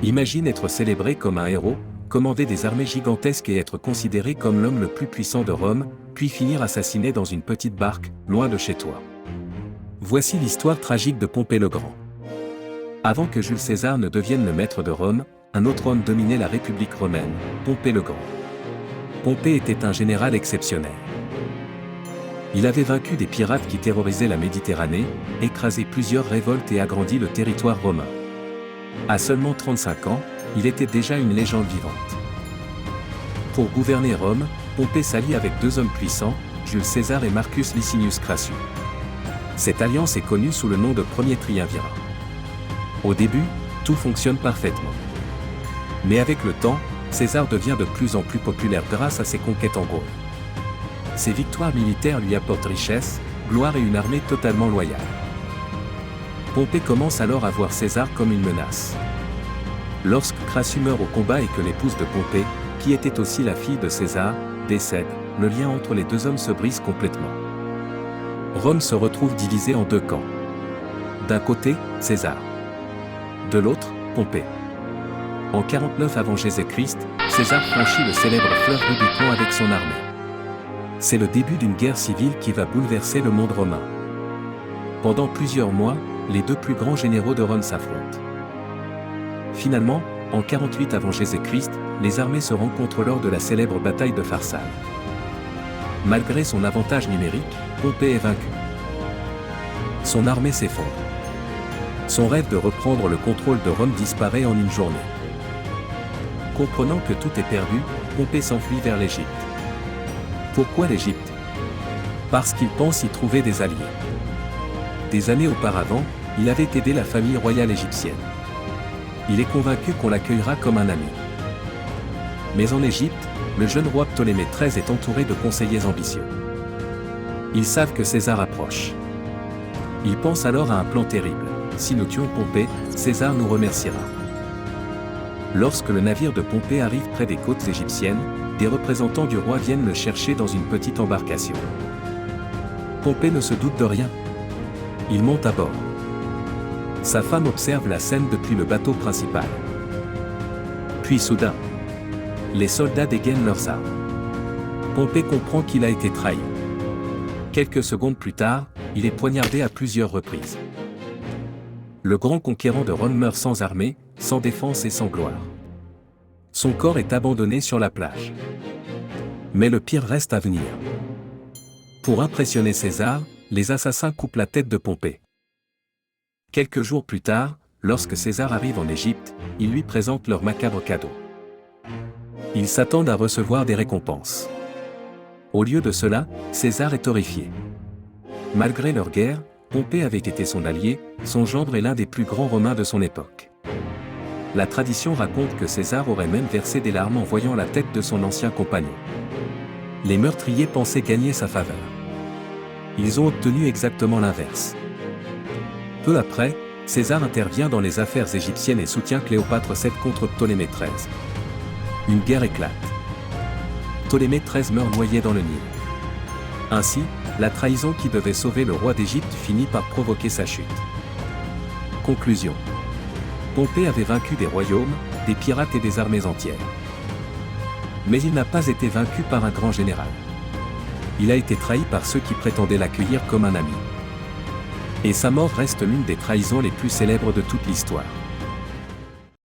Imagine être célébré comme un héros, commander des armées gigantesques et être considéré comme l'homme le plus puissant de Rome, puis finir assassiné dans une petite barque, loin de chez toi. Voici l'histoire tragique de Pompée le Grand. Avant que Jules César ne devienne le maître de Rome, un autre homme dominait la République romaine, Pompée le Grand. Pompée était un général exceptionnel. Il avait vaincu des pirates qui terrorisaient la Méditerranée, écrasé plusieurs révoltes et agrandi le territoire romain. À seulement 35 ans, il était déjà une légende vivante. Pour gouverner Rome, Pompée s'allie avec deux hommes puissants, Jules César et Marcus Licinius Crassus. Cette alliance est connue sous le nom de Premier Triumvirat. Au début, tout fonctionne parfaitement. Mais avec le temps, César devient de plus en plus populaire grâce à ses conquêtes en Gaule. Ses victoires militaires lui apportent richesse, gloire et une armée totalement loyale. Pompée commence alors à voir César comme une menace. Lorsque Crassus meurt au combat et que l'épouse de Pompée, qui était aussi la fille de César, décède, le lien entre les deux hommes se brise complètement. Rome se retrouve divisée en deux camps. D'un côté, César. De l'autre, Pompée. En 49 avant Jésus-Christ, César franchit le célèbre fleuve Rubicon avec son armée. C'est le début d'une guerre civile qui va bouleverser le monde romain. Pendant plusieurs mois, les deux plus grands généraux de Rome s'affrontent. Finalement, en 48 avant Jésus-Christ, les armées se rencontrent lors de la célèbre bataille de Pharsale. Malgré son avantage numérique, Pompée est vaincu. Son armée s'effondre. Son rêve de reprendre le contrôle de Rome disparaît en une journée. Comprenant que tout est perdu, Pompée s'enfuit vers l'Égypte. Pourquoi l'Égypte? Parce qu'il pense y trouver des alliés. Des années auparavant, il avait aidé la famille royale égyptienne. Il est convaincu qu'on l'accueillera comme un ami. Mais en Égypte, le jeune roi Ptolémée XIII est entouré de conseillers ambitieux. Ils savent que César approche. Ils pensent alors à un plan terrible. Si nous tuons Pompée, César nous remerciera. Lorsque le navire de Pompée arrive près des côtes égyptiennes, des représentants du roi viennent le chercher dans une petite embarcation. Pompée ne se doute de rien. Il monte à bord. Sa femme observe la scène depuis le bateau principal. Puis soudain, les soldats dégainent leurs armes. Pompée comprend qu'il a été trahi. Quelques secondes plus tard, il est poignardé à plusieurs reprises. Le grand conquérant de Rome meurt sans armée, sans défense et sans gloire. Son corps est abandonné sur la plage. Mais le pire reste à venir. Pour impressionner César, les assassins coupent la tête de Pompée. Quelques jours plus tard, lorsque César arrive en Égypte, ils lui présentent leur macabre cadeau. Ils s'attendent à recevoir des récompenses. Au lieu de cela, César est horrifié. Malgré leur guerre, Pompée avait été son allié, son gendre est l'un des plus grands Romains de son époque. La tradition raconte que César aurait même versé des larmes en voyant la tête de son ancien compagnon. Les meurtriers pensaient gagner sa faveur. Ils ont obtenu exactement l'inverse. Peu après, César intervient dans les affaires égyptiennes et soutient Cléopâtre VII contre Ptolémée XIII. Une guerre éclate. Ptolémée XIII meurt noyé dans le Nil. Ainsi, la trahison qui devait sauver le roi d'Égypte finit par provoquer sa chute. Conclusion. Pompée avait vaincu des royaumes, des pirates et des armées entières. Mais il n'a pas été vaincu par un grand général. Il a été trahi par ceux qui prétendaient l'accueillir comme un ami. Et sa mort reste l'une des trahisons les plus célèbres de toute l'histoire.